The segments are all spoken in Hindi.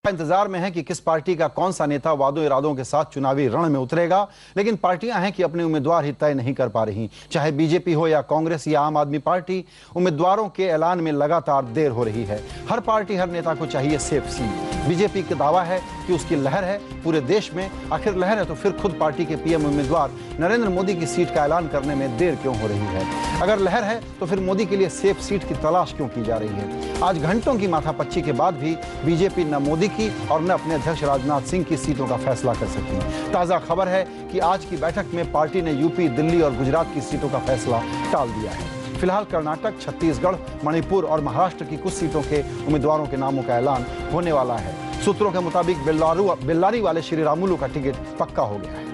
इंतजार में है कि किस पार्टी का कौन सा नेता वादों इरादों के साथ चुनावी रण में उतरेगा, लेकिन पार्टियां हैं कि अपने उम्मीदवार ही तय नहीं कर पा रही। चाहे बीजेपी हो या कांग्रेस या आम आदमी पार्टी, उम्मीदवारों के ऐलान में लगातार देर हो रही है। हर पार्टी हर नेता को चाहिए सेफ सीट। बीजेपी का दावा है कि उसकी लहर है पूरे देश में। आखिर लहर है तो फिर खुद पार्टी के पीएम उम्मीदवार नरेंद्र मोदी की सीट का ऐलान करने में देर क्यों हो रही है? अगर लहर है तो फिर मोदी के लिए सेफ सीट की तलाश क्यों की जा रही है? आज घंटों की माथापच्ची के बाद भी बीजेपी न मोदी की और न अपने अध्यक्ष राजनाथ सिंह की सीटों का फैसला कर सकती। ताजा खबर है कि आज की बैठक में पार्टी ने यूपी, दिल्ली और गुजरात की सीटों का फैसला टाल दिया है। फिलहाल कर्नाटक, छत्तीसगढ़, मणिपुर और महाराष्ट्र की कुछ सीटों के उम्मीदवारों के नामों का ऐलान होने वाला है। सूत्रों के मुताबिक बेल्लारी वाले श्रीरामुलु का टिकट पक्का हो गया है।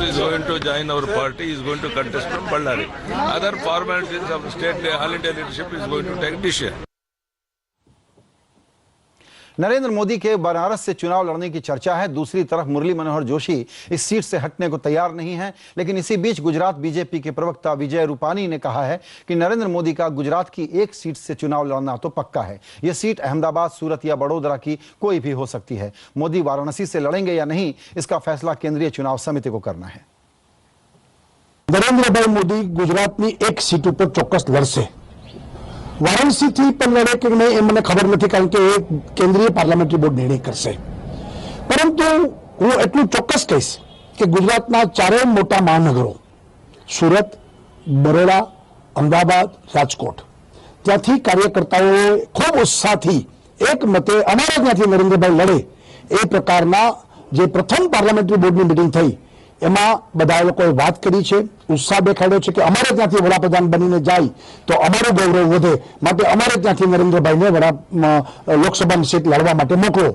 is going to join our party, is going to contest from Ballari. Other formalities of state, all India leadership is going to take decision. Narendra Modi के बनारस से चुनाव लड़ने की चर्चा है। दूसरी तरफ मुरली मनोहर जोशी इस सीट से हटने को तैयार नहीं है। लेकिन इसी बीच गुजरात बीजेपी के प्रवक्ता विजय रूपानी ने कहा है कि नरेंद्र मोदी का गुजरात की एक सीट से चुनाव लड़ना तो पक्का है। यह सीट अहमदाबाद, सूरत या बड़ोदरा की कोई भी हो सकती है। मोदी वाराणसी से लड़ेंगे या नहीं, इसका फैसला केंद्रीय चुनाव समिति को करना है। नरेंद्र भाई मोदी गुजरातनी एक सीट पर चौक्कस लड़શે। વારાણસીથી પણ લડે કે નહીં એ મને ખબર નથી, કારણ કે એ કેન્દ્રીય પાર્લામેન્ટરી બોર્ડ નિર્ણય કરશે। પરંતુ હું એટલું ચોક્કસ કહીશ કે ગુજરાતના ચારેય મોટા મહાનગરો સુરત, બરોડા, અમદાવાદ, રાજકોટ ત્યાંથી કાર્યકર્તાઓએ ખૂબ ઉત્સાહથી એક મતે અમારા ત્યાંથી નરેન્દ્રભાઈ લડે એ પ્રકારના જે પ્રથમ પાર્લામેન્ટરી બોર્ડની મિટિંગ થઈ એમાં બધા લોકોએ વાત કરી છે, उत्साह देखाड्यो છે કે અમારે ત્યાંથી વડાપ્રધાન બનીને જાય તો અમારું ગૌરવ વધે, માટે અમારે ત્યાંથી નરેન્દ્રભાઈને લોકસભાની સીટ લડવા માટે મોકલો।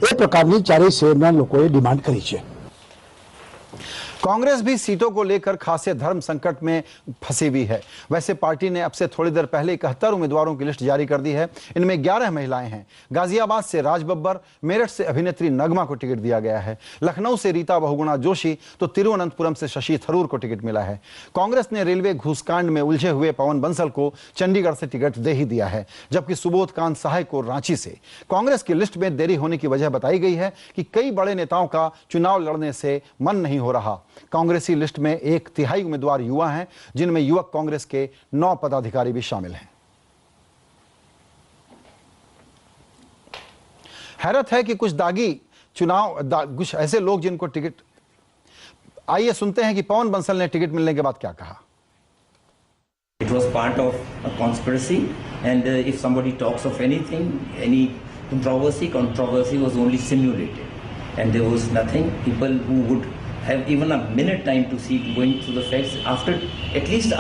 એ પ્રકારની ચારેય શહેરના લોકોએ ડિમાન્ડ કરી છે। कांग्रेस भी सीटों को लेकर खासे धर्म संकट में फंसी हुई है। वैसे पार्टी ने अब से थोड़ी देर पहले 71 उम्मीदवारों की लिस्ट जारी कर दी है। इनमें 11 महिलाएं हैं। गाजियाबाद से राज बब्बर, मेरठ से अभिनेत्री नगमा को टिकट दिया गया है। लखनऊ से रीता बहुगुणा जोशी तो तिरुवनंतपुरम से शशि थरूर को टिकट मिला है। कांग्रेस ने रेलवे घूसकांड में उलझे हुए पवन बंसल को चंडीगढ़ से टिकट दे ही दिया है, जबकि सुबोध कांत सहाय को रांची से। कांग्रेस की लिस्ट में देरी होने की वजह बताई गई है कि कई बड़े नेताओं का चुनाव लड़ने से मन नहीं हो रहा। कांग्रेसी लिस्ट में 1/3 उम्मीदवार युवा हैं, जिनमें युवक कांग्रेस के 9 पदाधिकारी भी शामिल हैं। हैरत है कि कुछ कुछ ऐसे लोग जिनको टिकट। आइए सुनते हैं कि पवन बंसल ने टिकट मिलने के बाद क्या कहा। It was part of a conspiracy, and if somebody talks of anything, any controversy was only simulated, and there was nothing. People who would have even a minute time to see going through the facts after at least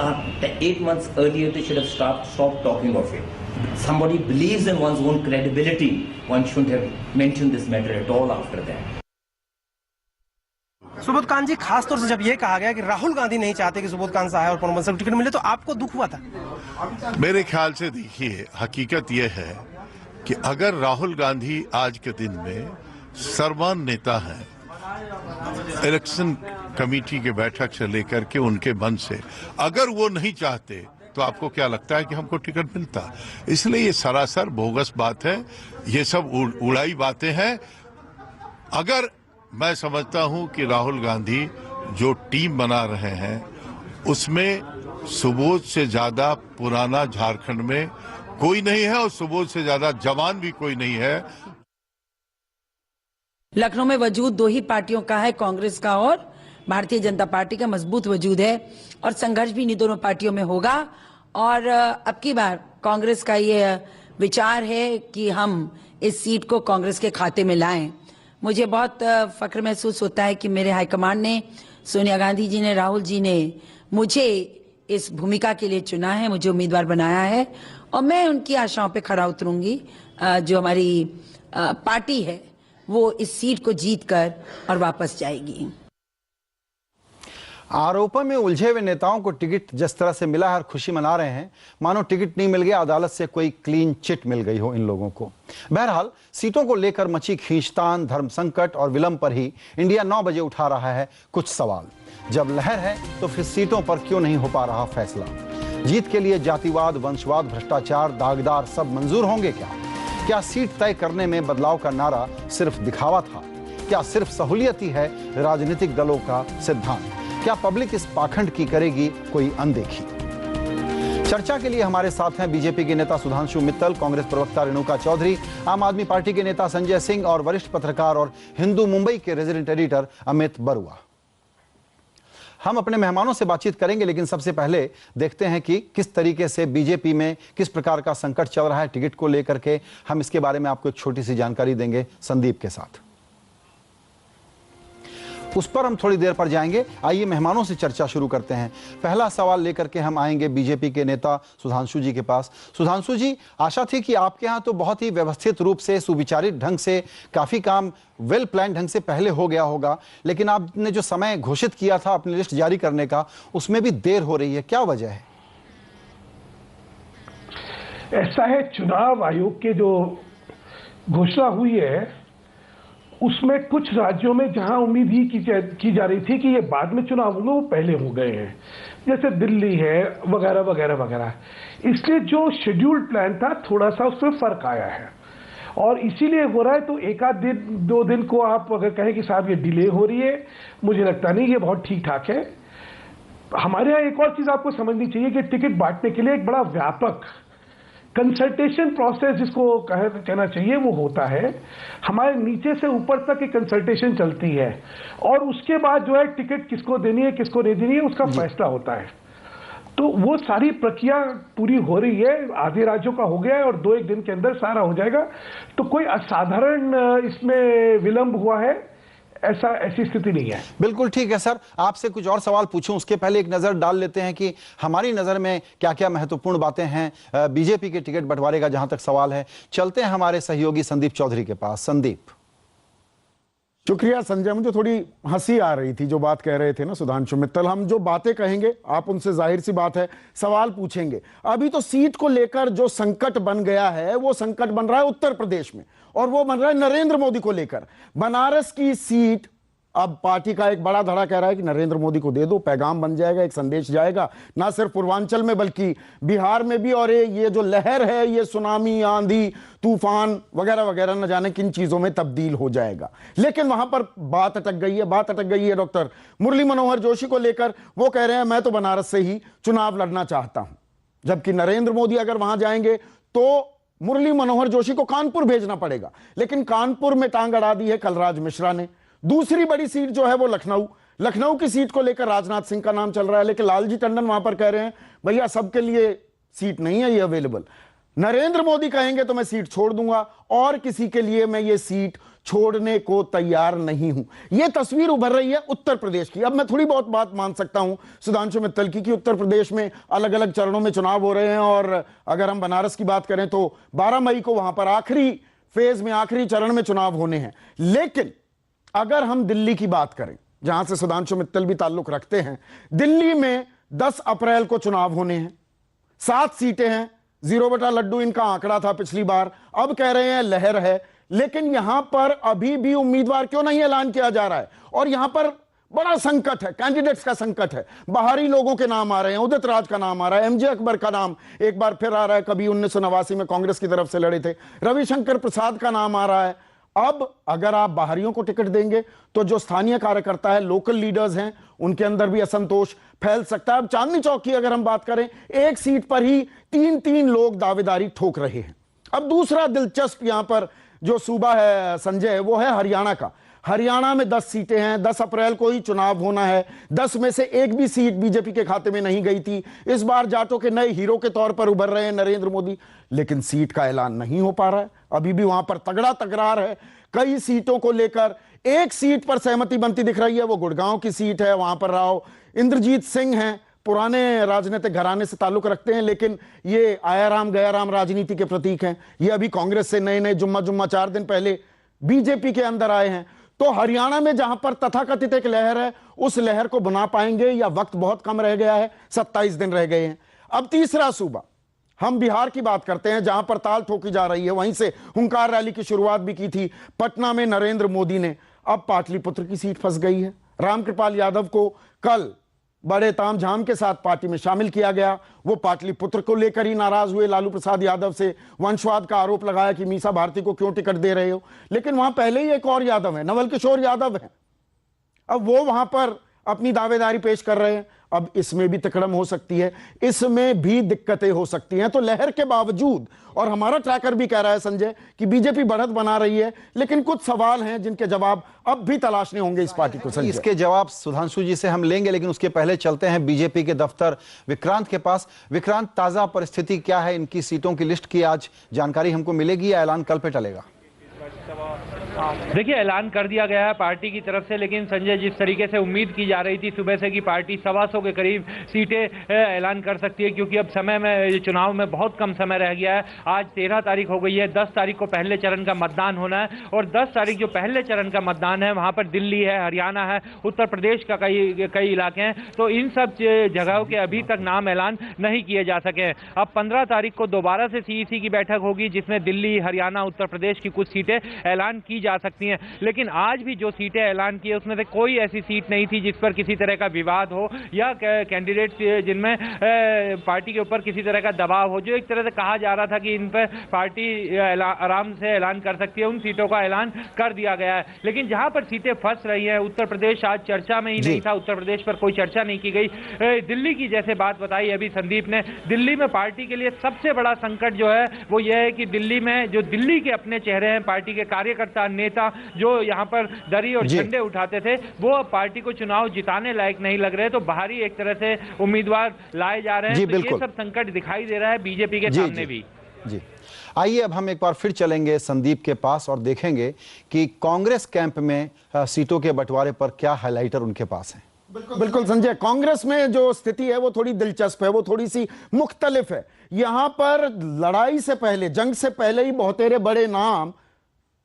8 months earlier, they should have stopped talking of it. Somebody believes in one's own credibility, one shouldn't have mentioned this matter at all after that. Subodh Kant जी, खास तौर से जब ये कहा गया कि राहुल गांधी नहीं चाहते कि सुबोध कांत सहाय और पवन बंसल को टिकट मिले, तो आपको दुख हुआ था? मेरे ख्याल से देखिए, हकीकत यह है कि अगर राहुल गांधी आज के दिन में सर्वमान्य नेता हैं, इलेक्शन कमेटी के बैठक से लेकर के उनके मन से, अगर वो नहीं चाहते तो आपको क्या लगता है कि हमको टिकट मिलता? इसलिए ये सरासर बोगस बात है, ये सब उड़ाई बातें हैं। अगर मैं समझता हूं कि राहुल गांधी जो टीम बना रहे हैं उसमें सुबोध से ज्यादा पुराना झारखंड में कोई नहीं है और सुबोध से ज्यादा जवान भी कोई नहीं है। लखनऊ में वजूद 2 ही पार्टियों का है, कांग्रेस का और भारतीय जनता पार्टी का मजबूत वजूद है, और संघर्ष भी इन दोनों पार्टियों में होगा। और अब की बार कांग्रेस का ये विचार है कि हम इस सीट को कांग्रेस के खाते में लाएं। मुझे बहुत फख्र महसूस होता है कि मेरे हाईकमान ने, सोनिया गांधी जी ने, राहुल जी ने मुझे इस भूमिका के लिए चुना है, मुझे उम्मीदवार बनाया है, और मैं उनकी आशाओं पे खरा उतरूंगी। जो हमारी पार्टी है वो इस सीट को जीतकर और वापस जाएगी। आरोपों में उलझे हुए नेताओं को टिकट जिस तरह से मिला है और खुशी मना रहे हैं, मानो टिकट नहीं मिल गया, अदालत से कोई क्लीन चिट मिल गई हो इन लोगों को। बहरहाल सीटों को लेकर मची खींचतान, धर्म संकट और विलंब पर ही इंडिया 9 बजे उठा रहा है कुछ सवाल। जब लहर है तो फिर सीटों पर क्यों नहीं हो पा रहा फैसला? जीत के लिए जातिवाद, वंशवाद, भ्रष्टाचार, दागदार सब मंजूर होंगे क्या? क्या सीट तय करने में बदलाव का नारा सिर्फ दिखावा था? क्या सिर्फ सहूलियत ही है राजनीतिक दलों का सिद्धांत? क्या पब्लिक इस पाखंड की करेगी कोई अनदेखी? चर्चा के लिए हमारे साथ हैं बीजेपी के नेता सुधांशु मित्तल, कांग्रेस प्रवक्ता रेणुका चौधरी, आम आदमी पार्टी के नेता संजय सिंह और वरिष्ठ पत्रकार और हिंदू मुंबई के रेजिडेंट एडिटर अमित बरुआ। हम अपने मेहमानों से बातचीत करेंगे, लेकिन सबसे पहले देखते हैं कि किस तरीके से बीजेपी में किस प्रकार का संकट चल रहा है टिकट को लेकर के। हम इसके बारे में आपको एक छोटी सी जानकारी देंगे संदीप के साथ, उस पर हम थोड़ी देर पर जाएंगे। आइए मेहमानों से चर्चा शुरू करते हैं। पहला सवाल लेकर के हम आएंगे बीजेपी के नेता सुधांशु जी के पास। सुधांशु जी, आशा थी कि आपके यहाँ तो बहुत ही व्यवस्थित रूप से, सुविचारित ढंग से, काफी काम वेल प्लान ढंग से पहले हो गया होगा, लेकिन आपने जो समय घोषित किया था अपनी लिस्ट जारी करने का, उसमें भी देर हो रही है, क्या वजह है? ऐसा है, चुनाव आयोग के जो घोषणा हुई है उसमें कुछ राज्यों में जहां उम्मीद ही की जा रही थी कि ये बाद में चुनाव होंगे, वो पहले हो गए हैं, जैसे दिल्ली है वगैरह वगैरह वगैरह। इसलिए जो शेड्यूल्ड प्लान था थोड़ा सा उसमें फर्क आया है और इसीलिए हो रहा है। तो एक आध दिन, 2 दिन को आप अगर कहें कि साहब ये डिले हो रही है, मुझे लगता नहीं, ये बहुत ठीक ठाक है। हमारे यहाँ एक और चीज आपको समझनी चाहिए कि टिकट बांटने के लिए एक बड़ा व्यापक कंसल्टेशन प्रोसेस, जिसको कहना चाहिए, वो होता है। हमारे नीचे से ऊपर तक एक कंसल्टेशन चलती है और उसके बाद जो है टिकट किसको देनी है किसको नहीं देनी है उसका फैसला होता है। तो वो सारी प्रक्रिया पूरी हो रही है, आधे राज्यों का हो गया है और 2-1 दिन के अंदर सारा हो जाएगा। तो कोई असाधारण इसमें विलंब हुआ है ऐसी स्थिति नहीं है। बिल्कुल ठीक है सर, आपसे कुछ और सवाल पूछूं उसके पहले एक नजर डाल लेते हैं कि हमारी नजर में क्या क्या महत्वपूर्ण बातें हैं बीजेपी के टिकट बंटवारे का, जहां तक सवाल है। चलते हैं हमारे सहयोगी संदीप चौधरी के पास। संदीप। शुक्रिया संजय, मुझे थोड़ी हंसी आ रही थी जो बात कह रहे थे ना सुधांशु मित्तल। हम जो बातें कहेंगे आप उनसे जाहिर सी बात है सवाल पूछेंगे। अभी तो सीट को लेकर जो संकट बन गया है वो संकट बन रहा है उत्तर प्रदेश में, और वो बन रहा है नरेंद्र मोदी को लेकर। बनारस की सीट अब पार्टी का एक बड़ा धड़ा कह रहा है कि नरेंद्र मोदी को दे दो, पैगाम बन जाएगा, एक संदेश जाएगा ना सिर्फ पूर्वांचल में बल्कि बिहार में भी। और ये जो लहर है, ये सुनामी, आंधी, तूफान वगैरह वगैरह, न जाने किन चीजों में तब्दील हो जाएगा। लेकिन वहां पर बात अटक गई है डॉक्टर मुरली मनोहर जोशी को लेकर। वो कह रहे हैं मैं तो बनारस से ही चुनाव लड़ना चाहता हूं, जबकि नरेंद्र मोदी अगर वहां जाएंगे तो मुरली मनोहर जोशी को कानपुर भेजना पड़ेगा। लेकिन कानपुर में टांग अड़ा दी है कलराज मिश्रा ने। दूसरी बड़ी सीट जो है वो लखनऊ की सीट को लेकर राजनाथ सिंह का नाम चल रहा है, लेकिन लालजी टंडन वहां पर कह रहे हैं भैया सबके लिए सीट नहीं है ये अवेलेबल। नरेंद्र मोदी कहेंगे तो मैं सीट छोड़ दूंगा और किसी के लिए मैं ये सीट छोड़ने को तैयार नहीं हूं। यह तस्वीर उभर रही है उत्तर प्रदेश की। अब मैं थोड़ी बहुत बात मान सकता हूं सुधांशु मित्तल की कि उत्तर प्रदेश में अलग अलग चरणों में चुनाव हो रहे हैं, और अगर हम बनारस की बात करें तो 12 मई को वहां पर आखिरी फेज में, आखिरी चरण में चुनाव होने हैं। लेकिन अगर हम दिल्ली की बात करें, जहां से सुधांशु मित्तल भी ताल्लुक रखते हैं, दिल्ली में 10 अप्रैल को चुनाव होने हैं। 7 सीटें हैं, 0 बटा लड्डू इनका आंकड़ा था पिछली बार, अब कह रहे हैं लहर है। लेकिन यहां पर अभी भी उम्मीदवार क्यों नहीं ऐलान किया जा रहा है? और यहां पर बड़ा संकट है, कैंडिडेट्स का संकट है। बाहरी लोगों के नाम आ रहे हैं, उदित राज का नाम आ रहा है, एमजे अकबर का नाम एक बार फिर आ रहा है, कभी 1989 में कांग्रेस की तरफ से लड़े थे, रविशंकर प्रसाद का नाम आ रहा है। अब अगर आप बाहरियों को टिकट देंगे तो जो स्थानीय कार्यकर्ता है, लोकल लीडर्स हैं, उनके अंदर भी असंतोष फैल सकता है। अब चांदनी चौक की अगर हम बात करें, एक सीट पर ही 3-3 लोग दावेदारी ठोक रहे हैं। अब दूसरा दिलचस्प यहां पर जो सूबा है संजय, वो है हरियाणा का। हरियाणा में 10 सीटें हैं, 10 अप्रैल को ही चुनाव होना है। 10 में से एक भी सीट बीजेपी के खाते में नहीं गई थी। इस बार जाटों के नए हीरो के तौर पर उभर रहे हैं नरेंद्र मोदी, लेकिन सीट का ऐलान नहीं हो पा रहा है। अभी भी वहां पर तगड़ा तकरार है कई सीटों को लेकर। एक सीट पर सहमति बनती दिख रही है, वो गुड़गांव की सीट है। वहां पर राव इंद्रजीत सिंह हैं, पुराने राजनीतिक घराने से ताल्लुक रखते हैं, लेकिन ये आया राम गया राम राजनीति के प्रतीक हैं। ये अभी कांग्रेस से नए जुम्मा 4 दिन पहले बीजेपी के अंदर आए हैं। तो हरियाणा में जहां पर तथाकथित एक लहर है, उस लहर को बना पाएंगे या वक्त बहुत कम रह गया है, 27 दिन रह गए हैं। अब तीसरा सूबा, हम बिहार की बात करते हैं, जहां पर ताल ठोकी जा रही है। वहीं से हुंकार रैली की शुरुआत भी की थी पटना में नरेंद्र मोदी ने। अब पाटलिपुत्र की सीट फंस गई है। रामकृपाल यादव को कल बड़े तामझाम के साथ पार्टी में शामिल किया गया। वो पाटलिपुत्र को लेकर ही नाराज हुए लालू प्रसाद यादव से, वंशवाद का आरोप लगाया कि मीसा भारती को क्यों टिकट दे रहे हो। लेकिन वहां पहले ही एक और यादव है, नवल किशोर यादव है, अब वो वहां पर अपनी दावेदारी पेश कर रहे हैं। अब इसमें भी तकड़म हो सकती है, इसमें भी दिक्कतें हो सकती हैं। तो लहर के बावजूद, और हमारा ट्रैकर भी कह रहा है संजय कि बीजेपी बढ़त बना रही है, लेकिन कुछ सवाल हैं जिनके जवाब अब भी तलाशने होंगे इस पार्टी को। संजय, इसके जवाब सुधांशु जी से हम लेंगे, लेकिन उसके पहले चलते हैं बीजेपी के दफ्तर विक्रांत के पास। विक्रांत, ताजा परिस्थिति क्या है? इनकी सीटों की लिस्ट की आज जानकारी हमको मिलेगी या ऐलान कल पे टलेगा? देखिए, ऐलान कर दिया गया है पार्टी की तरफ से, लेकिन संजय, जिस तरीके से उम्मीद की जा रही थी सुबह से कि पार्टी 125 के करीब सीटें ऐलान कर सकती है, क्योंकि अब समय में चुनाव में बहुत कम समय रह गया है। आज 13 तारीख हो गई है, 10 तारीख को पहले चरण का मतदान होना है, और 10 तारीख जो पहले चरण का मतदान है वहां पर दिल्ली है, हरियाणा है, उत्तर प्रदेश का कई इलाके हैं, तो इन सब जगहों के अभी तक नाम ऐलान नहीं किए जा सके। अब 15 तारीख को दोबारा से सीईसी की बैठक होगी, जिसमें दिल्ली, हरियाणा, उत्तर प्रदेश की कुछ सीटें ऐलान की जा सकती हैं। लेकिन आज भी जो सीटें ऐलान की है उसमें से कोई ऐसी सीट नहीं थी जिस पर किसी तरह का विवाद हो या कैंडिडेट जिनमें पार्टी के ऊपर किसी तरह का दबाव हो। जो एक तरह से कहा जा रहा था कि इन पर पार्टी आराम से ऐलान कर सकती है, उन सीटों का ऐलान कर दिया गया है। लेकिन जहां पर सीटें फंस रही हैं, उत्तर प्रदेश आज चर्चा में ही नहीं था, उत्तर प्रदेश पर कोई चर्चा नहीं की गई। दिल्ली की जैसे बात बताई अभी संदीप ने, दिल्ली में पार्टी के लिए सबसे बड़ा संकट जो है वो यह है कि दिल्ली में जो दिल्ली के अपने चेहरे हैं, पार्टी के कार्यकर्ता, नेता जो यहां पर दरी और झंडे उठाते थे, वो पार्टी को चुनाव जिताने लायक नहीं लग रहे, तो बाहरी एक तरह से उम्मीदवार लाए जा रहे हैं। तो ये सब संकट दिखाई दे रहा है बीजेपी के सामने भी। जी, आइए अब हम एक बार फिर चलेंगे संदीप के पास और देखेंगे कि कांग्रेस कैंप में सीटों के बंटवारे पर क्या हाइलाइटर उनके पास है। बिल्कुल संजय, कांग्रेस में जो स्थिति है वो थोड़ी दिलचस्प है, वो थोड़ी सी मुख्तलिफ है। यहां पर लड़ाई से पहले, जंग से पहले ही बहुतेरे बड़े नाम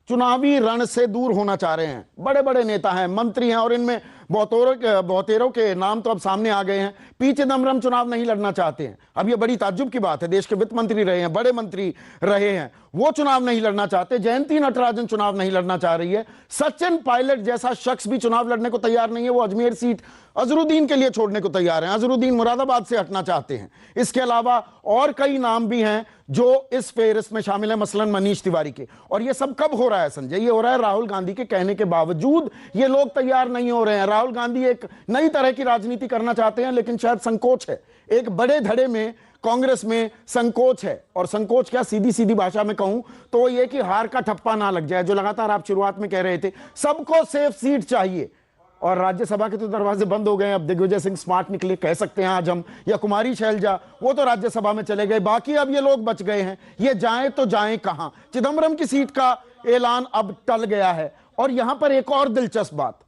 चुनावी रण से दूर होना चाह रहे हैं। बड़े बड़े नेता हैं, मंत्री हैं, और इनमें बहुतेरों के नाम तो अब सामने आ गए हैं। पी चिदम्बरम चुनाव नहीं लड़ना चाहते हैं। अब ये बड़ी ताज्जुब की बात है, देश के वित्त मंत्री रहे हैं, बड़े मंत्री रहे हैं, वो चुनाव नहीं लड़ना चाहते। जयंती नटराजन चुनाव नहीं लड़ना चाह रही है। सचिन पायलट जैसा शख्स भी चुनाव लड़ने को तैयार नहीं है, वो अजमेर सीट अजरुद्दीन के लिए छोड़ने को तैयार हैं। अजरुद्दीन मुरादाबाद से हटना चाहते हैं। इसके अलावा और कई नाम भी हैं जो इस फेहरिस्त में शामिल है, मसलन मनीष तिवारी के। और ये सब कब हो रहा है संजय? ये हो रहा है राहुल गांधी के कहने के बावजूद ये लोग तैयार नहीं हो रहे हैं। राहुल गांधी एक नई तरह की राजनीति करना चाहते हैं, लेकिन शायद संकोच है, एक बड़े धड़े में कांग्रेस में संकोच है। और संकोच क्या, सीधी सीधी भाषा में कहूं तो ये कि हार का ठप्पा ना लग जाए, जो लगातार आप शुरुआत में कह रहे थे। सबको सेफ सीट चाहिए, और राज्यसभा के तो दरवाजे बंद हो गए। अब दिग्विजय सिंह स्मार्ट निकले, कह सकते हैं आज हम, या कुमारी शैलजा, वो तो राज्यसभा में चले गए। बाकी अब ये लोग बच गए हैं, ये जाएं तो जाएं कहां? चिदम्बरम की सीट का ऐलान अब टल गया है। और यहां पर एक और दिलचस्प बात,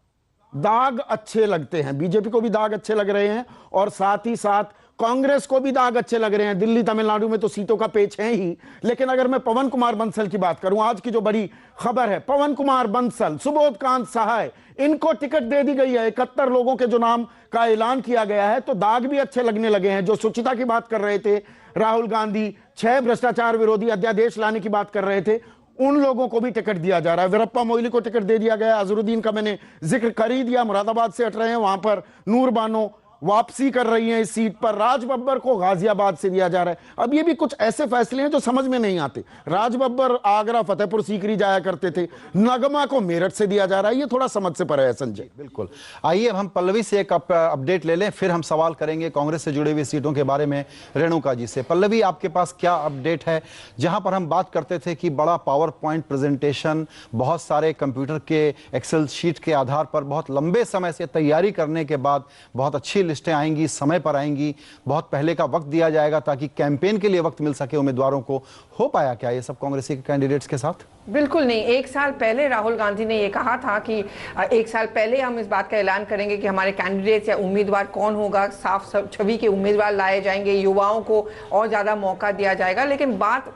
दाग अच्छे लगते हैं, बीजेपी को भी दाग अच्छे लग रहे हैं, और साथ ही साथ कांग्रेस को भी दाग अच्छे लग रहे हैं। दिल्ली, तमिलनाडु में तो सीटों का पेच है ही, लेकिन अगर मैं पवन कुमार बंसल की बात करूं, आज की जो बड़ी खबर है, पवन कुमार बंसल, सुबोध कांत सहाय, इनको टिकट दे दी गई है। 71 लोगों के जो नाम का ऐलान किया गया है, तो दाग भी अच्छे लगने लगे हैं। जो सुचिता की बात कर रहे थे राहुल गांधी, 6 भ्रष्टाचार विरोधी अध्यादेश लाने की बात कर रहे थे, उन लोगों को भी टिकट दिया जा रहा है। वीरप्पा मोइली को टिकट दे दिया गया। अजरुद्दीन का मैंने जिक्र कर ही दिया, मुरादाबाद से हट रहे हैं, वहां पर नूर बानो वापसी कर रही हैं इस सीट पर। राज बब्बर को गाजियाबाद से दिया जा रहा है। अब ये भी कुछ ऐसे फैसले हैं जो समझ में नहीं आते। राज बब्बर आगरा, फतेहपुर सीकरी जाया करते थे, नगमा को मेरठ से दिया जा रहा है, ये थोड़ा समझ से परे है संजय। बिल्कुल, आइए अब हम पल्लवी से एक अपडेट ले लें, फिर हम सवाल करेंगे कांग्रेस से जुड़ी हुई सीटों के बारे में रेणुका जी से। पल्लवी, आपके पास क्या अपडेट है? जहां पर हम बात करते थे कि बड़ा पावर पॉइंट प्रेजेंटेशन, बहुत सारे कंप्यूटर के एक्सेल शीट के आधार पर बहुत लंबे समय से तैयारी करने के बाद बहुत अच्छी लिस्टें आएंगी, समय पर आएंगी, बहुत पहले का वक्त दिया जाएगा ताकि कैंपेन के लिए वक्त मिल सके उम्मीदवारों को। हो पाया क्या ये सब कांग्रेसी के कैंडिडेट्स के साथ? बिल्कुल नहीं। 1 साल पहले राहुल गांधी ने ये कहा था कि 1 साल पहले हम इस बात का ऐलान करेंगे कि हमारे कैंडिडेट्स या उम्मीदवार कौन होगा, साफ छवि के उम्मीदवार लाए जाएंगे, युवाओं को और ज़्यादा मौका दिया जाएगा। लेकिन बात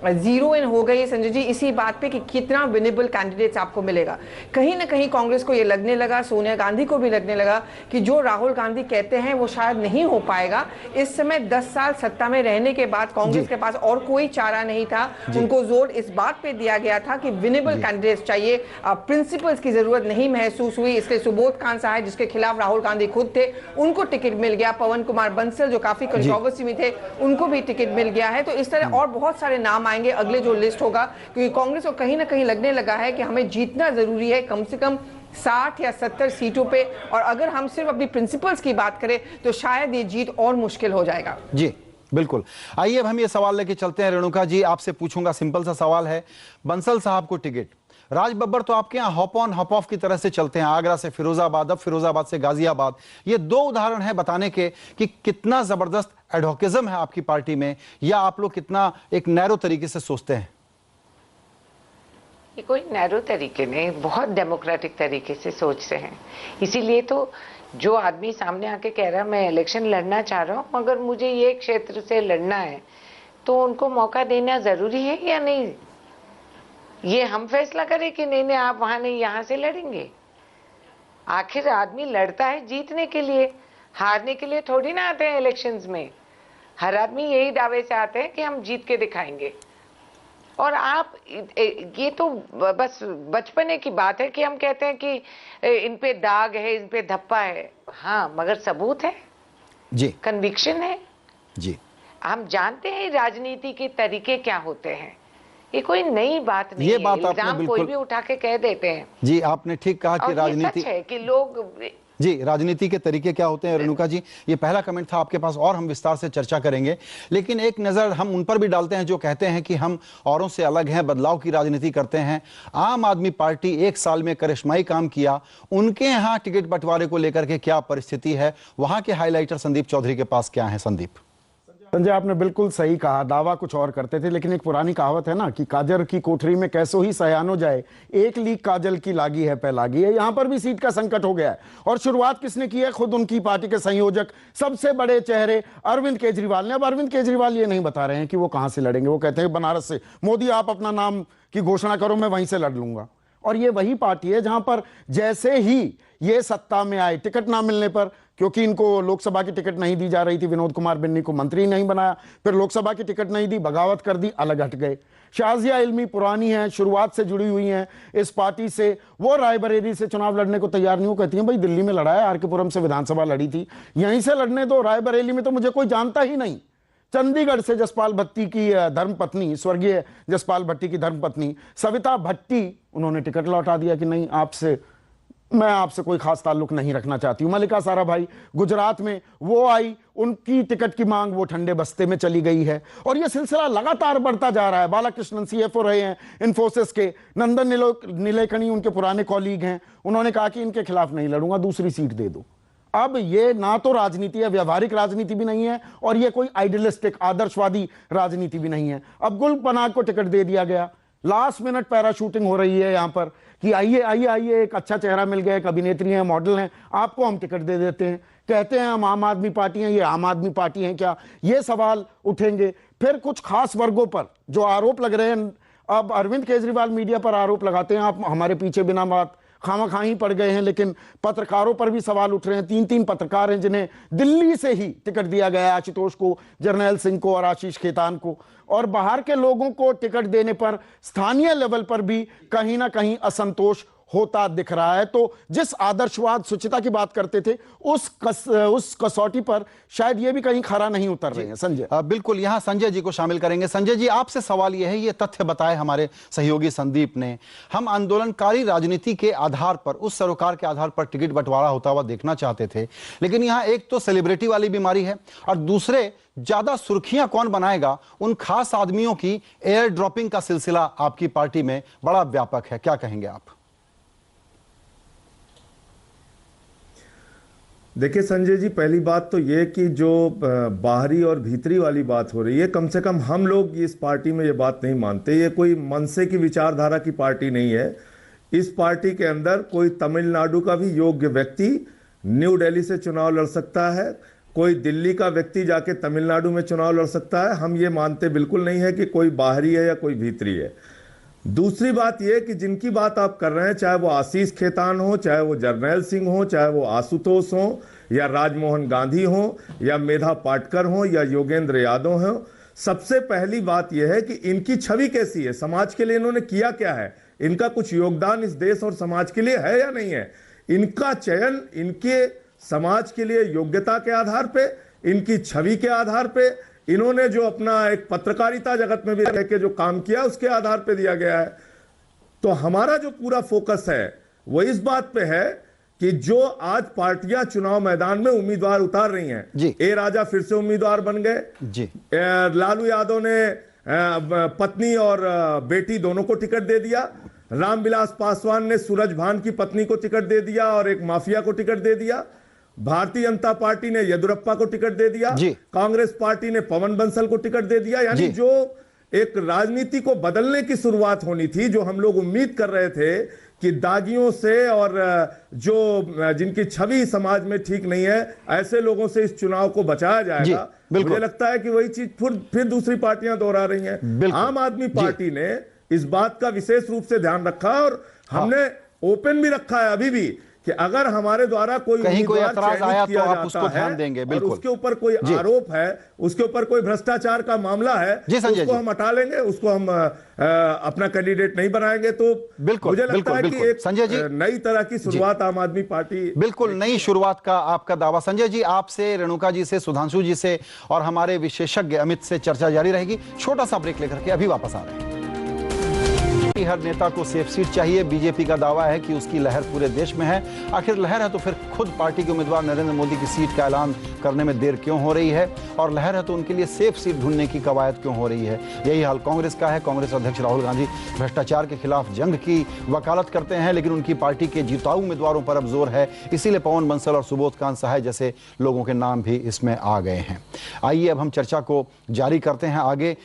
जीरो इन हो गई संजय जी इसी बात पे कि कितना विनेबल कैंडिडेट्स आपको मिलेगा। कहीं ना कहीं कांग्रेस को ये लगने लगा, सोनिया गांधी को भी लगने लगा कि जो राहुल गांधी कहते हैं वो शायद नहीं हो पाएगा। इस समय 10 साल सत्ता में रहने के बाद कांग्रेस के पास और कोई चारा नहीं था। उनको जोर इस बात पे दिया गया था कि विनेबल कैंडिडेट्स चाहिए, प्रिंसिपल्स की जरूरत नहीं महसूस हुई, इसलिए सुबोध खान साहब जिसके खिलाफ राहुल गांधी खुद थे उनको टिकट मिल गया, पवन कुमार बंसल जो काफी कंट्रोवर्सी में थे उनको भी टिकट मिल गया है। तो इस तरह और बहुत सारे नाम आएंगे अगले जो लिस्ट होगा, क्योंकि कांग्रेस को कहीं ना कहीं लगने लगा है कि हमें जीतना जरूरी है, कम से कम 60 या 70 सीटों पे, और अगर हम सिर्फ अपनी प्रिंसिपल्स की बात करें तो शायद ये जीत और मुश्किल हो जाएगा। जी बिल्कुल। आइए अब हम ये सवाल लेके चलते हैं। रेणुका जी आपसे पूछूंगा, सिंपल सा सवाल है, बंसल साहब को टिकट, राज बब्बर तो आपके यहाँ हॉप ऑन हॉप ऑफ की तरह से चलते हैं, आगरा से फिरोजाबाद, अब फिरोजाबाद से गाजियाबाद, ये दो उदाहरण है बताने के कि कितना जबरदस्त एडवोकेजम है आपकी पार्टी में, या आप लोग कितना एक नैरो तरीके से सोचते हैं? ये कोई नैरो तरीके नहीं, बहुत डेमोक्रेटिक तरीके से सोचते हैं। इसीलिए तो जो आदमी सामने आके कह रहा है मैं इलेक्शन लड़ना चाह रहा हूँ मगर मुझे ये क्षेत्र से लड़ना है, तो उनको मौका देना जरूरी है या नहीं, ये हम फैसला करें कि नहीं नहीं आप वहां नहीं यहाँ से लड़ेंगे। आखिर आदमी लड़ता है जीतने के लिए, हारने के लिए थोड़ी ना आते हैं इलेक्शंस में। हर आदमी यही दावे से आते हैं कि हम जीत के दिखाएंगे। और आप ये तो बस बचपने की बात है कि हम कहते हैं कि इन पे दाग है, इन पे धप्पा है, हाँ मगर सबूत है जी, कन्विक्शन है जी। हम जानते हैं राजनीति के तरीके क्या होते हैं, ये कोई नई बात नहीं ये है। बात आपने इल्जाम बिल्कुल कोई भी उठा के कह देते हैं। जी आपने ठीक कहा कि राजनीति है कि लोग जी राजनीति के तरीके क्या होते हैं। रेणुका जी ये पहला कमेंट था आपके पास और हम विस्तार से चर्चा करेंगे, लेकिन एक नजर हम उन पर भी डालते हैं जो कहते हैं कि हम औरों से अलग हैं, बदलाव की राजनीति करते हैं। आम आदमी पार्टी 1 साल में करिश्माई काम किया, उनके यहाँ टिकट बंटवारे को लेकर के क्या परिस्थिति है, वहां के हाईलाइटर संदीप चौधरी के पास क्या है? संदीप। संजय आपने बिल्कुल सही कहा, दावा कुछ और करते थे, लेकिन एक पुरानी कहावत है ना कि काजर की कोठरी में कैसो ही सयानो जाए, एक लीक काजल की लागी है पे लागी है। यहां पर भी सीट का संकट हो गया है और शुरुआत किसने की है? खुद उनकी पार्टी के संयोजक, सबसे बड़े चेहरे अरविंद केजरीवाल ने। अब अरविंद केजरीवाल ये नहीं बता रहे हैं कि वो कहां से लड़ेंगे, वो कहते हैं बनारस से। मोदी आप अपना नाम की घोषणा करो, मैं वहीं से लड़ लूंगा। और ये वही पार्टी है जहां पर जैसे ही ये सत्ता में आए, टिकट ना मिलने पर, क्योंकि इनको लोकसभा की टिकट नहीं दी जा रही थी, विनोद कुमार बिन्नी को मंत्री नहीं बनाया, फिर लोकसभा की टिकट नहीं दी, बगावत कर दी, अलग हट गए। शाजिया इल्मी पुरानी है, शुरुआत से जुड़ी हुई हैं इस पार्टी से, वो रायबरेली से चुनाव लड़ने को तैयार नहीं। वो कहती हैं भाई दिल्ली में लड़ा है, आर के पुरम से विधानसभा लड़ी थी, यहीं से लड़ने दो, रायबरेली में तो मुझे कोई जानता ही नहीं। चंडीगढ़ से जसपाल भट्टी की धर्मपत्नी, स्वर्गीय जसपाल भट्टी की धर्मपत्नी सविता भट्टी, उन्होंने टिकट लौटा दिया कि नहीं मैं आपसे कोई खास ताल्लुक नहीं रखना चाहती हूं। मल्लिका साराभाई गुजरात में, वो आई, उनकी टिकट की मांग वो ठंडे बस्ते में चली गई है। और यह सिलसिला लगातार बढ़ता जा रहा है। बालाकृष्णन सीएफओ रहे हैं इन्फोसिस के, नंदन नीलेकणी उनके पुराने कॉलीग हैं, उन्होंने कहा कि इनके खिलाफ नहीं लड़ूंगा, दूसरी सीट दे दो। अब ये ना तो राजनीति है, व्यवहारिक राजनीति भी नहीं है, और ये कोई आइडियलिस्टिक आदर्शवादी राजनीति भी नहीं है। अब गुल पनाग को टिकट दे दिया गया, लास्ट मिनट पैराशूटिंग हो रही है यहां पर कि आइए आइए आइए, एक अच्छा चेहरा मिल गया, एक अभिनेत्री है, मॉडल हैं, आपको हम टिकट दे देते हैं। कहते हैं हम आम आदमी पार्टी हैं, ये आम आदमी पार्टी हैं क्या? ये सवाल उठेंगे। फिर कुछ खास वर्गों पर जो आरोप लग रहे हैं, अब अरविंद केजरीवाल मीडिया पर आरोप लगाते हैं, आप हमारे पीछे बिना बात खामखाही पड़ गए हैं, लेकिन पत्रकारों पर भी सवाल उठ रहे हैं। 3 पत्रकार हैं जिन्हें दिल्ली से ही टिकट दिया गया है, आशुतोष को, जर्नैल सिंह को और आशीष खेतान को। और बाहर के लोगों को टिकट देने पर स्थानीय लेवल पर भी कहीं ना कहीं असंतोष होता दिख रहा है। तो जिस आदर्शवाद, सुचिता की बात करते थे, उस कसौटी पर शायद ये भी कहीं खरा नहीं उतर रहे हैं। संजय। बिल्कुल, यहां संजय जी को शामिल करेंगे। संजय जी आपसे सवाल यह है, ये तथ्य बताए हमारे सहयोगी संदीप ने, हम आंदोलनकारी राजनीति के आधार पर, उस सरोकार के आधार पर टिकट बंटवारा होता हुआ देखना चाहते थे, लेकिन यहां एक तो सेलिब्रिटी वाली बीमारी है और दूसरे ज्यादा सुर्खियां कौन बनाएगा, उन खास आदमियों की एयर ड्रॉपिंग का सिलसिला आपकी पार्टी में बड़ा व्यापक है। क्या कहेंगे आप? देखिए संजय जी, पहली बात तो ये कि जो बाहरी और भीतरी वाली बात हो रही है, कम से कम हम लोग इस पार्टी में ये बात नहीं मानते। ये कोई मनसे की विचारधारा की पार्टी नहीं है। इस पार्टी के अंदर कोई तमिलनाडु का भी योग्य व्यक्ति न्यू दिल्ली से चुनाव लड़ सकता है, कोई दिल्ली का व्यक्ति जाके तमिलनाडु में चुनाव लड़ सकता है। हम ये मानते बिल्कुल नहीं है कि कोई बाहरी है या कोई भीतरी है। दूसरी बात यह कि जिनकी बात आप कर रहे हैं, चाहे वो आशीष खेतान हो, चाहे वो जर्नैल सिंह हो, चाहे वो आशुतोष हो, या राजमोहन गांधी हो, या मेधा पाटकर हो, या योगेंद्र यादव हो, सबसे पहली बात यह है कि इनकी छवि कैसी है, समाज के लिए इन्होंने किया क्या है, इनका कुछ योगदान इस देश और समाज के लिए है या नहीं है। इनका चयन इनके समाज के लिए योग्यता के आधार पे, इनकी छवि के आधार पे, इन्होंने जो अपना एक पत्रकारिता जगत में भी रह के जो काम किया उसके आधार पे दिया गया है। तो हमारा जो पूरा फोकस है वो इस बात पे है कि जो आज पार्टियां चुनाव मैदान में उम्मीदवार उतार रही हैं, ए राजा फिर से उम्मीदवार बन गए जी, लालू यादव ने पत्नी और बेटी दोनों को टिकट दे दिया, रामविलास पासवान ने सूरज भान की पत्नी को टिकट दे दिया और एक माफिया को टिकट दे दिया, भारतीय जनता पार्टी ने येदुरप्पा को टिकट दे दिया, कांग्रेस पार्टी ने पवन बंसल को टिकट दे दिया। यानी जो एक राजनीति को बदलने की शुरुआत होनी थी, जो हम लोग उम्मीद कर रहे थे कि दागियों से और जो जिनकी छवि समाज में ठीक नहीं है ऐसे लोगों से इस चुनाव को बचाया जाएगा, मुझे लगता है कि वही चीज फिर दूसरी पार्टियां दोहरा रही हैं। आम आदमी पार्टी ने इस बात का विशेष रूप से ध्यान रखा और हमने ओपन भी रखा है अभी भी कि अगर हमारे द्वारा कोई एतराज आया तो आप उसको ध्यान देंगे, और उसके ऊपर कोई आरोप है, उसके ऊपर कोई भ्रष्टाचार का मामला है, उसको हम हटा लेंगे, उसको हम अपना कैंडिडेट नहीं बनाएंगे। तो मुझे लगता है कि एक संजय जी नई तरह की शुरुआत आम आदमी पार्टी, बिल्कुल नई शुरुआत का आपका दावा। संजय जी, आपसे, रेणुका जी से, सुधांशु जी से और हमारे विशेषज्ञ अमित से चर्चा जारी रहेगी। छोटा सा ब्रेक लेकर के अभी वापस आ रहे हैं। हर नेता को सेफ सीट चाहिए। बीजेपी का दावा है कि उसकी लहर पूरे देश में है। आखिर लहर है तो फिर खुद पार्टी के उम्मीदवार नरेंद्र मोदी की सीट का ऐलान करने में देर क्यों हो रही है, और लहर है तो उनके लिए सेफ सीट ढूंढने की कवायद क्यों हो रही है। यही हाल कांग्रेस का है। कांग्रेस अध्यक्ष राहुल गांधी भ्रष्टाचार के खिलाफ जंग की वकालत करते हैं, लेकिन उनकी पार्टी के जिताऊ उम्मीदवारों पर अब जोर है, इसीलिए पवन बंसल और सुबोध कांत सहाय जैसे लोगों के नाम भी इसमें आ गए हैं। आइए अब हम चर्चा को जारी करते हैं आगे।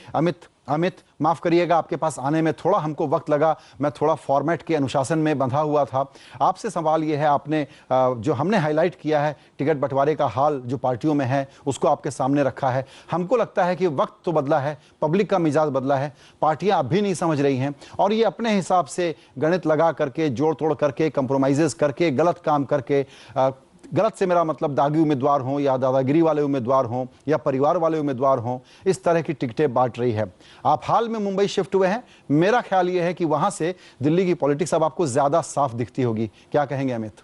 अमित माफ करिएगा, आपके पास आने में थोड़ा हमको वक्त लगा, मैं थोड़ा फॉर्मेट के अनुशासन में बंधा हुआ था। आपसे सवाल यह है, आपने जो हमने हाईलाइट किया है टिकट बंटवारे का हाल जो पार्टियों में है उसको आपके सामने रखा है। हमको लगता है कि वक्त तो बदला है, पब्लिक का मिजाज बदला है, पार्टियां अब भी नहीं समझ रही हैं और ये अपने हिसाब से गणित लगा करके, जोड़ तोड़ करके, कंप्रोमाइजेस करके, गलत काम करके, गलत से मेरा मतलब दागी उम्मीदवार हों या दादागिरी वाले उम्मीदवार हों या परिवार वाले उम्मीदवार हों, इस तरह की टिकटें बांट रही है। आप हाल में मुंबई शिफ्ट हुए हैं, मेरा ख्याल यह है कि वहां से दिल्ली की पॉलिटिक्स अब आपको ज्यादा साफ दिखती होगी। क्या कहेंगे अमित?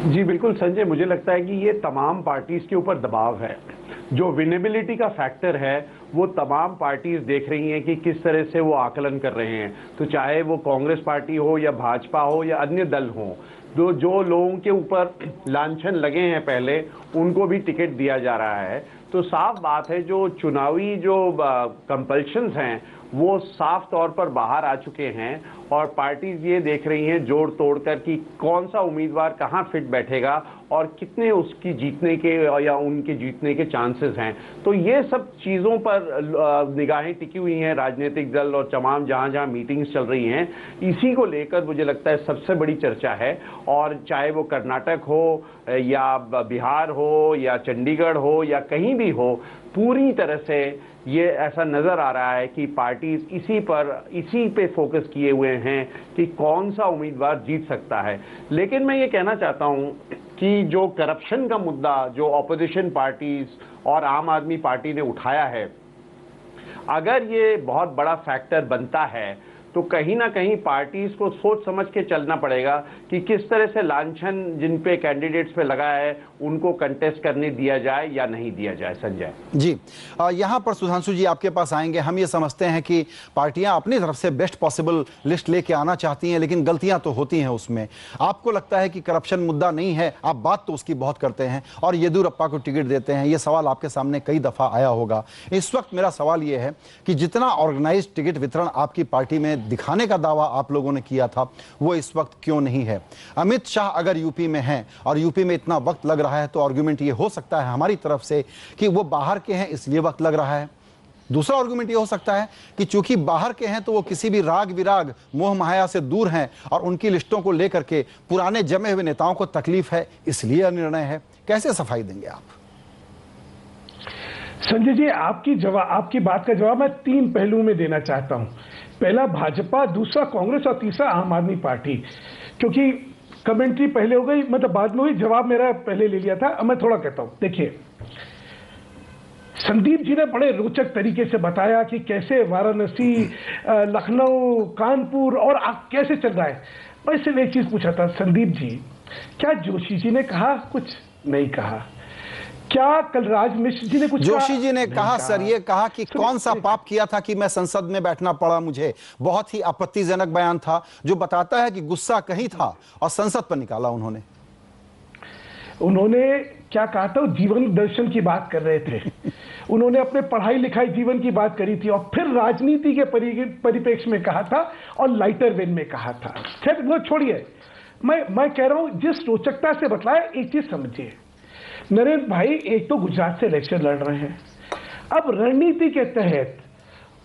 जी बिल्कुल संजय, मुझे लगता है कि ये तमाम पार्टीज के ऊपर दबाव है। जो विनेबिलिटी का फैक्टर है वो तमाम पार्टीज देख रही हैं कि किस तरह से वो आकलन कर रहे हैं। तो चाहे वो कांग्रेस पार्टी हो या भाजपा हो या अन्य दल हो, जो लोगों के ऊपर लांछन लगे हैं पहले, उनको भी टिकट दिया जा रहा है। तो साफ बात है जो चुनावी जो कंपल्शंस हैं वो साफ तौर पर बाहर आ चुके हैं और पार्टीज ये देख रही हैं जोड़ तोड़ कर कि कौन सा उम्मीदवार कहां फिट बैठेगा और कितने उसकी जीतने के या उनके जीतने के चांसेस हैं। तो ये सब चीज़ों पर निगाहें टिकी हुई हैं राजनीतिक दल और तमाम जहां जहां मीटिंग्स चल रही हैं, इसी को लेकर मुझे लगता है सबसे बड़ी चर्चा है। और चाहे वो कर्नाटक हो या बिहार हो या चंडीगढ़ हो या कहीं भी हो, पूरी तरह से ये ऐसा नजर आ रहा है कि पार्टीज इसी पे फोकस किए हुए हैं कि कौन सा उम्मीदवार जीत सकता है। लेकिन मैं ये कहना चाहता हूं कि जो करप्शन का मुद्दा जो ऑपोजिशन पार्टीज और आम आदमी पार्टी ने उठाया है, अगर ये बहुत बड़ा फैक्टर बनता है तो कहीं ना कहीं पार्टीज को सोच समझ के चलना पड़ेगा कि किस तरह से लांछन जिन पे कैंडिडेट्स पे लगा है उनको कंटेस्ट करने दिया जाए या नहीं दिया जाए। संजय जी, यहाँ पर सुधांशु जी आपके पास आएंगे। हम ये समझते हैं कि पार्टियां अपनी तरफ से बेस्ट पॉसिबल लिस्ट लेके आना चाहती हैं, लेकिन गलतियां तो होती हैं उसमें। आपको लगता है कि करप्शन मुद्दा नहीं है, आप बात तो उसकी बहुत करते हैं और येदुरप्पा को टिकट देते हैं, ये सवाल आपके सामने कई दफा आया होगा। इस वक्त मेरा सवाल ये है कि जितना ऑर्गेनाइज टिकट वितरण आपकी पार्टी में दिखाने का दावा आप लोगों ने किया था वो इस वक्त क्यों नहीं है? अमित शाह अगर यूपी में हैं और यूपी में इतना वक्त लग रहा है तो आर्गुमेंट ये हो सकता है हमारी तरफ से कि वो बाहर के हैं इसलिए वक्त लग रहा है। दूसरा आर्गुमेंट ये हो सकता है कि चूंकि बाहर के हैं तो वो किसी भी राग विराग मोह माया से दूर हैं और उनकी लिस्टों को लेकर के पुराने जमे हुए नेताओं को तकलीफ है इसलिए निर्णय है। कैसे सफाई देंगे आप? संजय जी, आपकी बात का जवाब मैं 3 पहलुओं में देना चाहता हूं। पहला भाजपा, दूसरा कांग्रेस और तीसरा आम आदमी पार्टी। क्योंकि कमेंट्री पहले हो गई, मतलब बाद में हुई, जवाब मेरा पहले ले लिया था। अब मैं थोड़ा कहता हूं। देखिए, संदीप जी ने बड़े रोचक तरीके से बताया कि कैसे वाराणसी, लखनऊ, कानपुर और कैसे चल रहा है। मैं सिर्फ एक चीज पूछा था, संदीप जी, क्या जोशी जी ने कहा? कुछ नहीं कहा। क्या कलराज मिश्र जी ने कुछ जोशी जी ने कहा सर, ये कहा कि कौन सा पाप किया था कि मैं संसद में बैठना पड़ा मुझे। बहुत ही आपत्तिजनक बयान था जो बताता है कि गुस्सा कहीं था और संसद पर निकाला उन्होंने। उन्होंने क्या कहा था? जीवन दर्शन की बात कर रहे थे। उन्होंने अपने पढ़ाई लिखाई जीवन की बात करी थी और फिर राजनीति के परिप्रेक्ष्य में कहा था और लाइटर वेन में कहा था। खैर वो छोड़िए, मैं कह रहा हूं जिस रोचकता से बतलाया, एक चीज समझिए नरेंद्र भाई, एक तो गुजरात से इलेक्शन लड़ रहे हैं, अब रणनीति के तहत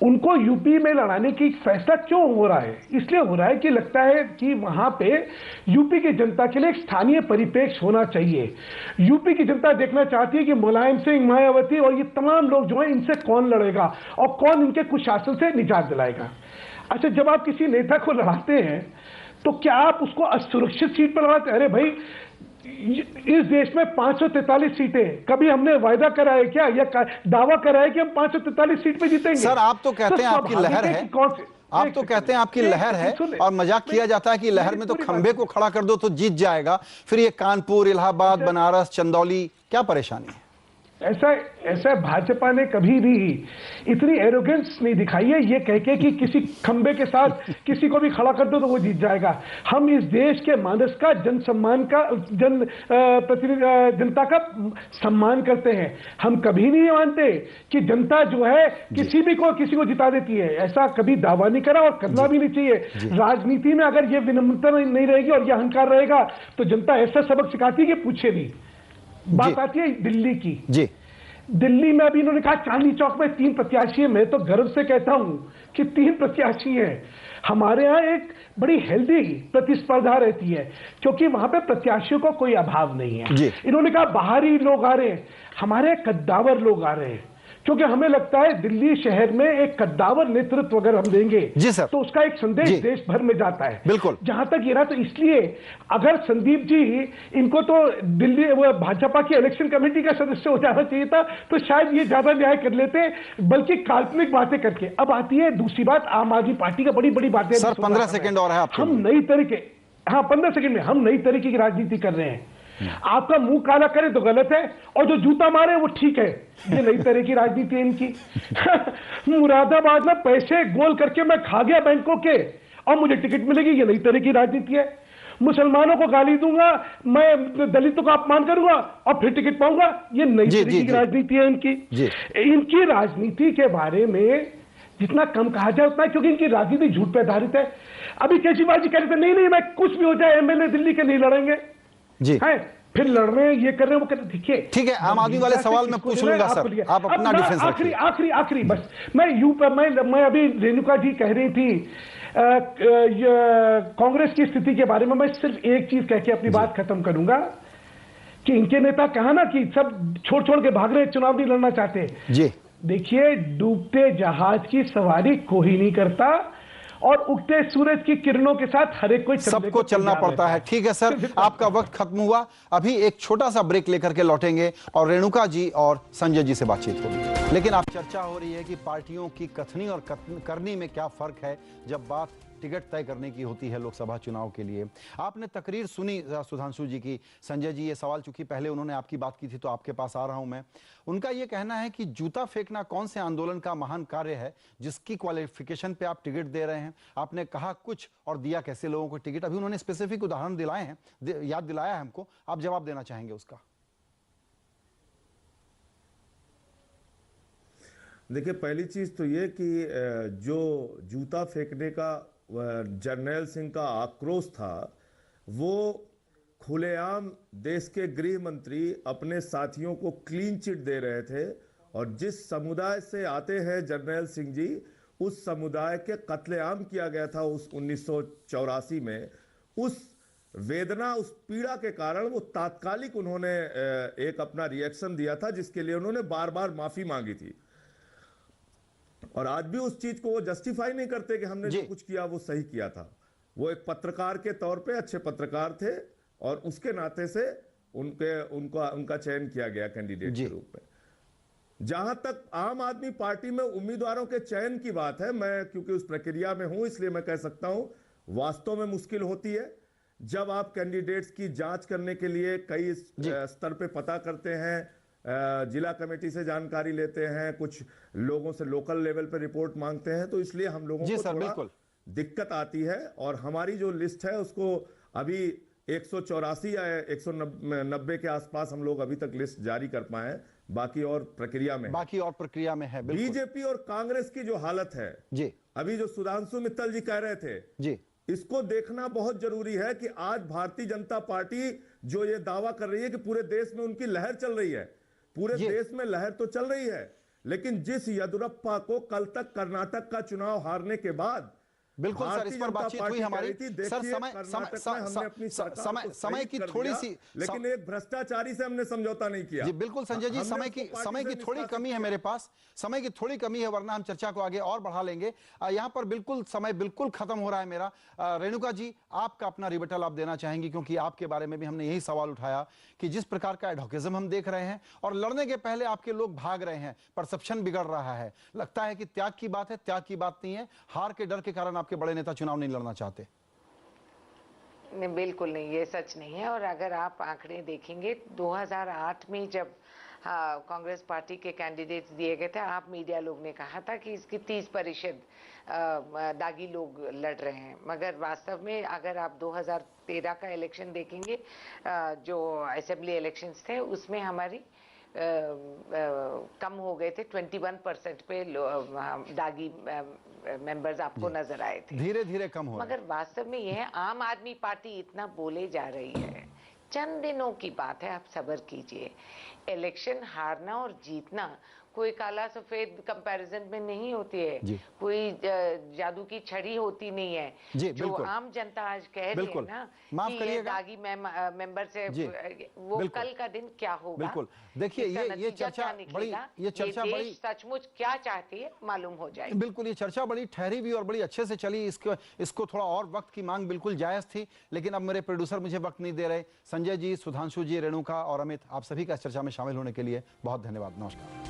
उनको यूपी में लड़ाने की फैसला क्यों हो रहा है? इसलिए हो रहा है कि लगता है कि वहां पे यूपी की जनता के लिए एक स्थानीय परिप्रेक्ष्य होना चाहिए। यूपी की जनता देखना चाहती है कि मुलायम सिंह, मायावती और ये तमाम लोग जो हैं, इनसे कौन लड़ेगा और कौन इनके कुशासन से निजात दिलाएगा। अच्छा, जब आप किसी नेता को लड़ाते हैं तो क्या आप उसको असुरक्षित सीट पर लड़ाते? अरे भाई, इस देश में 543 सीटें, कभी हमने वायदा करा है क्या या दावा करा है कि हम 543 सीट पे जीतेंगे? सर आप तो कहते हैं आपकी लहर है, आप तो कहते हैं आपकी लहर है और मजाक किया जाता है कि लहर में तो खंबे को खड़ा कर दो तो जीत जाएगा। फिर ये कानपुर, इलाहाबाद, बनारस, चंदौली, क्या परेशानी है? ऐसा भाजपा ने कभी भी इतनी एरोगेंस नहीं दिखाई है ये कह के कि किसी खंबे के साथ किसी को भी खड़ा कर दो तो वो जीत जाएगा। हम इस देश के मानस का, जन सम्मान का, जनता का सम्मान करते हैं। हम कभी नहीं मानते कि जनता जो है किसी को जिता देती है। ऐसा कभी दावा नहीं करा और करना भी नहीं चाहिए। राजनीति में अगर ये विनम्रता नहीं रहेगी और ये अहंकार रहेगा तो जनता ऐसा सबक सिखाती है कि पूछे नहीं। बात आती है दिल्ली की। जी, दिल्ली में अभी इन्होंने कहा चांदनी चौक में 3 प्रत्याशी हैं। मैं तो गर्व से कहता हूं कि 3 प्रत्याशी हैं। हमारे यहां एक बड़ी हेल्दी प्रतिस्पर्धा रहती है क्योंकि वहां पे प्रत्याशियों को कोई अभाव नहीं है। इन्होंने कहा बाहरी लोग आ रहे हैं, हमारे कद्दावर लोग आ रहे हैं क्योंकि हमें लगता है दिल्ली शहर में एक कद्दावर नेतृत्व अगर हम देंगे तो उसका एक संदेश देश भर में जाता है। बिल्कुल, जहां तक ये रहा तो इसलिए अगर संदीप जी इनको तो दिल्ली भाजपा की इलेक्शन कमेटी का सदस्य हो जाना चाहिए था तो शायद ये ज्यादा न्याय कर लेते, बल्कि काल्पनिक बातें करके। अब आती है दूसरी बात, आम आदमी पार्टी का बड़ी बातें। सर 15 सेकंड और है हम नई तरीके, हाँ 15 सेकंड में हम नई तरीके की राजनीति कर रहे हैं। आपका मुंह काला करे तो गलत है और जो जूता मारे वो ठीक है। ये नई तरह की राजनीति है इनकी। मुरादाबाद में पैसे गोल करके मैं खा गया बैंकों के और मुझे टिकट मिलेगी, ये नई तरह की राजनीति है। मुसलमानों को गाली दूंगा, मैं दलितों का अपमान करूंगा और फिर टिकट पाऊंगा, ये नई तरह की राजनीति है इनकी। इनकी राजनीति के बारे में जितना कम कहा जाए उतना, क्योंकि इनकी राजनीति झूठ पे आधारित है। अभी केजरीवाल जी कह रहे थे नहीं मैं कुछ भी हो जाए एमएलए दिल्ली के नहीं लड़ेंगे जी, है फिर लड़ रहे हैं, ये कर रहे हैं, वो कर रहे हैं। देखिए ठीक है, आम आदमी वाले सवाल में पूछ लूंगा सर, आप अपना डिफेंस रखिए। आखिरी बस मैं अभी रेणुका जी कह रही थी कांग्रेस की स्थिति के बारे में, मैं सिर्फ एक चीज कह के अपनी बात खत्म करूंगा कि इनके नेता कहा ना कि सब छोड़ के भाग रहे, चुनाव नहीं लड़ना चाहते जी। देखिए, डूबते जहाज की सवारी कोई नहीं करता और उगते सूरज की किरणों के साथ हर एक कोई सबको चलना पड़ता है। ठीक है सर, आपका वक्त खत्म हुआ। अभी एक छोटा सा ब्रेक लेकर के लौटेंगे और रेणुका जी और संजय जी से बातचीत होगी। लेकिन आप चर्चा हो रही है कि पार्टियों की कथनी और करनी में क्या फर्क है जब बात टिकट तय करने की होती है लोकसभा चुनाव के लिए। आपने तकरीर सुनी सुधांशु जी की। संजय जी, ये सवाल चूंकि पहले उन्होंने आपकी बात की थी तो आपके पास आ रहा हूं मैं। उनका ये कहना है कि जूता फेंकना कौन से आंदोलन का महान कार्य है जिसकी क्वालिफिकेशन पे आप टिकट दे रहे हैं। आपने कहा कुछ और दिया कैसे लोगों को टिकट। अभी उन्होंने स्पेसिफिक उदाहरण दिलाए हैं, याद दिलाया है हमको, आप जवाब देना चाहेंगे उसका। देखिए, पहली चीज तो ये कि जो जूता फेंकने का जर्नैल सिंह का आक्रोश था वो खुलेआम देश के गृह मंत्री अपने साथियों को क्लीन चिट दे रहे थे और जिस समुदाय से आते हैं जर्नैल सिंह जी, उस समुदाय के कत्लेआम किया गया था उस 1984 में। उस वेदना, उस पीड़ा के कारण वो तात्कालिक उन्होंने एक अपना रिएक्शन दिया था जिसके लिए उन्होंने बार बार माफी मांगी थी। और आज भी उस चीज को वो जस्टिफाई नहीं करते कि हमने जो कुछ किया वो सही किया था। वो एक पत्रकार के तौर पे अच्छे पत्रकार थे और उसके नाते से उनका चयन किया गया कैंडिडेट के रूप में। जहां तक आम आदमी पार्टी में उम्मीदवारों के चयन की बात है, मैं क्योंकि उस प्रक्रिया में हूं इसलिए मैं कह सकता हूं, वास्तव में मुश्किल होती है जब आप कैंडिडेट्स की जांच करने के लिए कई स्तर पे पता करते हैं, जिला कमेटी से जानकारी लेते हैं, कुछ लोगों से लोकल लेवल पे रिपोर्ट मांगते हैं, तो इसलिए हम लोगों को थोड़ा दिक्कत आती है। और हमारी जो लिस्ट है उसको अभी 184 या 190 के आसपास हम लोग अभी तक लिस्ट जारी कर पाए हैं, बाकी और प्रक्रिया में है। बीजेपी और कांग्रेस की जो हालत है जी, अभी जो सुधांशु मित्तल जी कह रहे थे जी, इसको देखना बहुत जरूरी है कि आज भारतीय जनता पार्टी जो ये दावा कर रही है कि पूरे देश में उनकी लहर चल रही है, पूरे देश में लहर तो चल रही है, लेकिन जिस येदियुरप्पा को कल तक कर्नाटक का चुनाव हारने के बाद बिल्कुल सर, इस पर बातचीत हुई हमारी। सर समय की थोड़ी सी, लेकिन एक भ्रष्टाचारी से हमने समझौता नहीं किया जी। बिल्कुल संजय जी, समय की थोड़ी कमी है मेरे पास, समय की थोड़ी कमी है, वरना हम चर्चा को आगे और बढ़ा लेंगे। यहां पर बिल्कुल समय बिल्कुल खत्म हो रहा है मेरा। रेणुका जी, आपका अपना रिबटल आप देना चाहेंगी, क्योंकि आपके बारे में भी हमने यही सवाल उठाया कि जिस प्रकार का एडवोकेजम हम देख रहे हैं और लड़ने के पहले आपके लोग भाग रहे हैं, परसेप्शन बिगड़ रहा है, लगता है कि त्याग की बात है, त्याग की बात नहीं है, हार के डर के कारण आपके बड़े नेता चुनाव नहीं लड़ना चाहते। नहीं, बिल्कुल नहीं, ये सच नहीं है। और अगर आप आंकड़े देखेंगे 2008 में जब कांग्रेस पार्टी के कैंडिडेट्स दिए गए थे, आप मीडिया लोग ने कहा था कि इसकी 30% दागी लोग लड़ रहे हैं, मगर वास्तव में अगर आप 2013 का इलेक्शन देखेंगे, जो असेंबली इलेक्शंस थे, उसमें हमारी कम हो गए थे, 21% पे दागी मेंबर्स आपको नजर आए थे, धीरे धीरे कम हो। मगर वास्तव में यह आम आदमी पार्टी इतना बोले जा रही है, चंद दिनों की बात है, आप सब्र कीजिए। इलेक्शन हारना और जीतना कोई काला सफेद कंपैरिजन में नहीं होती है, कोई जादू की छड़ी होती नहीं है। जो आम जनता आज कह रही है ना कि ये दागी मेंबर से, वो कल का दिन क्या होगा, बिल्कुल देखिए, ये चर्चा बड़ी सचमुच क्या चाहती है मालूम हो जाएगी। बिल्कुल, ये चर्चा बड़ी ठहरी भी और बड़ी अच्छे से चली। इसको थोड़ा और वक्त की मांग बिल्कुल जायज थी, लेकिन अब मेरे प्रोड्यूसर मुझे वक्त नहीं दे रहे। संजय जी, सुधांशु जी, रेणुका और अमित, आप सभी का इस चर्चा में शामिल होने के लिए बहुत धन्यवाद। नमस्कार।